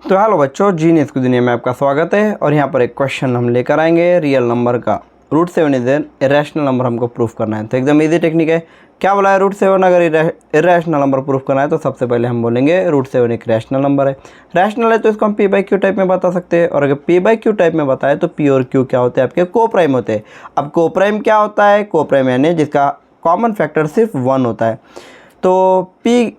तो हेलो बच्चों, जीनियस की दुनिया में आपका स्वागत है। और यहाँ पर एक क्वेश्चन हम लेकर आएंगे रियल नंबर का। Root 7 is an irrational number हमको प्रूफ करना है। तो एकदम इजी टेक्निक है। क्या बोला है? रूट 7 अगर इरेशनल नंबर प्रूफ करना है तो सबसे पहले हम बोलेंगे रूट 7 एक रैशनल नंबर है। रैशनल है तो इसको हम पी बाई क्यू टाइप में बता सकते हैं। और अगर पी बाई क्यू टाइप में बताए तो पी और क्यू क्या होते हैं? आपके को प्राइम होते हैं। अब को प्राइम क्या होता है? को प्राइम यानी जिसका कॉमन फैक्टर सिर्फ 1 होता है। तो पी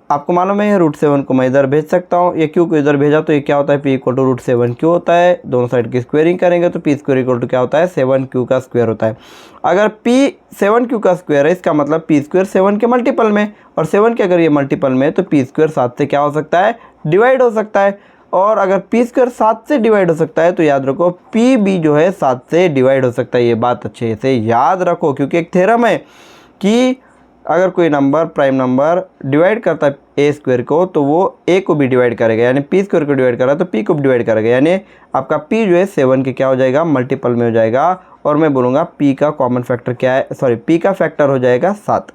आपको मालूम है रूट 7 को मैं इधर भेज सकता हूँ, ये क्यू को इधर भेजा तो ये क्या होता है? P equal to root 7 Q होता है। दोनों साइड की स्क्वेयरिंग करेंगे तो पी स्क्वेयर इक्वल टू क्या होता है? 7 क्यू का स्क्वायर होता है। अगर पी 7 क्यू का स्क्वायर है इसका मतलब पी स्क्वायर 7 के मल्टीपल में, और 7 के अगर ये मल्टीपल में तो पी स्क्वायर 7 से क्या हो सकता है? डिवाइड हो सकता है। और अगर पी स्क्वायर 7 से डिवाइड हो सकता है तो याद रखो पी भी जो है 7 से डिवाइड हो सकता है। ये बात अच्छे से याद रखो, क्योंकि एक थ्योरम है कि अगर कोई नंबर प्राइम नंबर डिवाइड करता है ए स्क्वायर को तो वो ए को भी डिवाइड करेगा, यानी पी स्क्वायर को डिवाइड कर रहा है तो पी को भी डिवाइड करेगा, यानी आपका पी जो है 7 के क्या हो जाएगा? मल्टीपल में हो जाएगा। और मैं बोलूँगा पी का कॉमन फैक्टर क्या है? सॉरी, पी का फैक्टर हो जाएगा 7।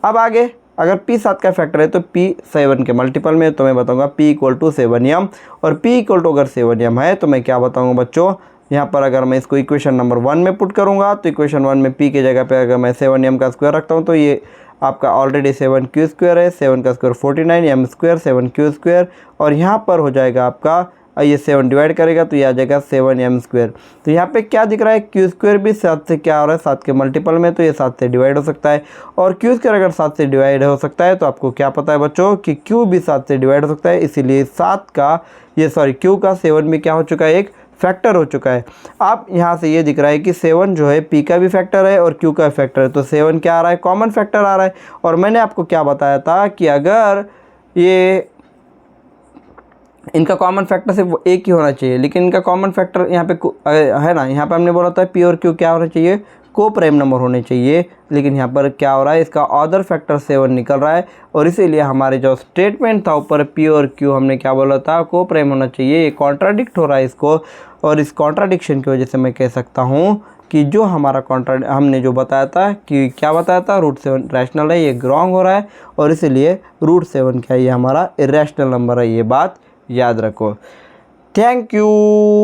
अब आगे अगर पी 7 का फैक्टर है तो पी 7 के मल्टीपल में, तो मैं बताऊँगा पी इक्वल टू 7m। और पी इक्वल टू अगर 7m है तो मैं क्या बताऊँगा बच्चों? यहाँ पर अगर मैं इसको इक्वेशन नंबर 1 में पुट करूँगा तो इक्वेशन 1 में पी की जगह पे अगर मैं 7m का स्क्वायर रखता हूँ तो ये आपका ऑलरेडी 7 क्यू स्क्वायर है। 7 का square 49, m square 7 Q square. और यहाँ पर हो जाएगा आपका ये 7 डिवाइड करेगा तो ये आ जाएगा 7m स्क्वायर। तो यहाँ पे क्या दिख रहा है? क्यू स्क्वायर भी 7 से क्या हो रहा है? 7 के मल्टीपल में, तो ये 7 से डिवाइड हो सकता है। और क्यू स्क्वायर अगर 7 से डिवाइड हो सकता है तो आपको क्या पता है बच्चों कि क्यू भी 7 से डिवाइड हो सकता है। इसीलिए 7 का क्यू का 7 में क्या हो चुका है? एक फैक्टर हो चुका है। अब यहाँ से ये दिख रहा है कि 7 जो है पी का भी फैक्टर है और क्यू का फैक्टर है, तो 7 क्या आ रहा है? कॉमन फैक्टर आ रहा है। और मैंने आपको क्या बताया था कि अगर ये इनका कॉमन फैक्टर सिर्फ एक ही होना चाहिए, लेकिन इनका कॉमन फैक्टर यहाँ पे है ना, यहाँ पे हमने बोला था पी और क्यू क्या होना चाहिए? को प्राइम नंबर होने चाहिए। लेकिन यहाँ पर क्या हो रहा है? इसका ऑर्डर फैक्टर 7 निकल रहा है। और इसीलिए हमारे जो स्टेटमेंट था ऊपर पी और क्यू हमने क्या बोला था? को प्राइम होना चाहिए। ये कॉन्ट्राडिक्ट हो रहा है इसको, और इस कॉन्ट्राडिक्शन की वजह से मैं कह सकता हूँ कि जो हमारा हमने जो बताया था कि क्या बताया था? रूट 7 रैशनल है, ये रॉन्ग हो रहा है। और इसीलिए रूट 7 क्या है? ये हमारा इरेशनल नंबर है। ये बात याद रखो। Thank you.